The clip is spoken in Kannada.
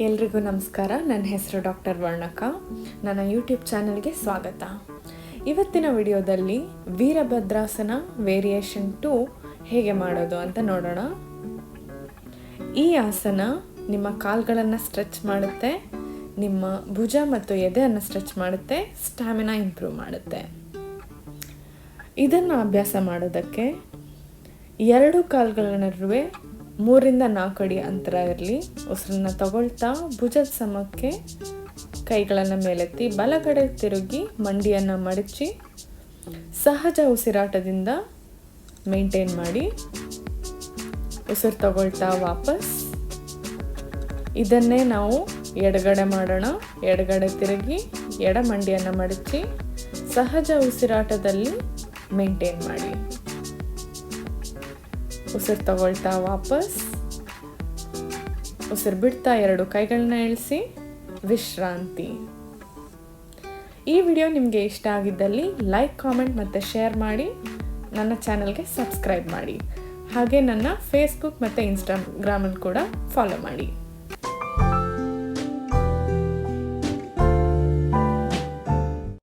ಎಲ್ರಿಗೂ ನಮಸ್ಕಾರ. ನನ್ನ ಹೆಸರು ಡಾಕ್ಟರ್ ವರ್ಣಕ. ನನ್ನ ಯೂಟ್ಯೂಬ್ ಚಾನಲ್ಗೆ ಸ್ವಾಗತ. ಇವತ್ತಿನ ವಿಡಿಯೋದಲ್ಲಿ ವೀರಭದ್ರಾಸನ ವೇರಿಯೇಷನ್ 2 ಹೇಗೆ ಮಾಡೋದು ಅಂತ ನೋಡೋಣ. ಈ ಆಸನ ನಿಮ್ಮ ಕಾಲುಗಳನ್ನು ಸ್ಟ್ರೆಚ್ ಮಾಡುತ್ತೆ, ನಿಮ್ಮ ಭುಜ ಮತ್ತು ಎದೆಯನ್ನು ಸ್ಟ್ರೆಚ್ ಮಾಡುತ್ತೆ, ಸ್ಟ್ಯಾಮಿನಾ ಇಂಪ್ರೂವ್ ಮಾಡುತ್ತೆ. ಇದನ್ನು ಅಭ್ಯಾಸ ಮಾಡೋದಕ್ಕೆ ಎರಡು ಕಾಲುಗಳ ನಡುವೆ 3ರಿಂದ 4 ಅಡಿ ಅಂತರ ಇರಲಿ. ಉಸಿರನ್ನು ತಗೊಳ್ತಾ ಭುಜದ ಸಮಕ್ಕೆ ಕೈಗಳನ್ನು ಮೇಲೆತ್ತಿ ಬಲಗಡೆ ತಿರುಗಿ ಮಂಡಿಯನ್ನು ಮಡಚಿ ಸಹಜ ಉಸಿರಾಟದಿಂದ ಮೇಂಟೈನ್ ಮಾಡಿ. ಉಸಿರು ತಗೊಳ್ತಾ ವಾಪಸ್. ಇದನ್ನೇ ನಾವು ಎಡಗಡೆ ಮಾಡೋಣ. ಎಡಗಡೆ ತಿರುಗಿ ಎಡ ಮಂಡಿಯನ್ನು ಮಡಚಿ ಸಹಜ ಉಸಿರಾಟದಲ್ಲಿ ಮೇಂಟೈನ್ ಮಾಡಿ. ಉಸಿರು ತಗೊಳ್ತಾ ವಾಪಸ್. ಉಸಿರು ಬಿಡ್ತಾ 2 ಕೈಗಳನ್ನ ಇಳಿಸಿ ವಿಶ್ರಾಂತಿ. ಈ ವಿಡಿಯೋ ನಿಮಗೆ ಇಷ್ಟ ಆಗಿದ್ದಲ್ಲಿ ಲೈಕ್, ಕಾಮೆಂಟ್ ಮತ್ತು ಶೇರ್ ಮಾಡಿ. ನನ್ನ ಚಾನಲ್ಗೆ ಸಬ್ಸ್ಕ್ರೈಬ್ ಮಾಡಿ. ಹಾಗೆ ನನ್ನ ಫೇಸ್ಬುಕ್ ಮತ್ತು ಇನ್ಸ್ಟಾಗ್ರಾಮಲ್ಲಿ ಕೂಡ ಫಾಲೋ ಮಾಡಿ.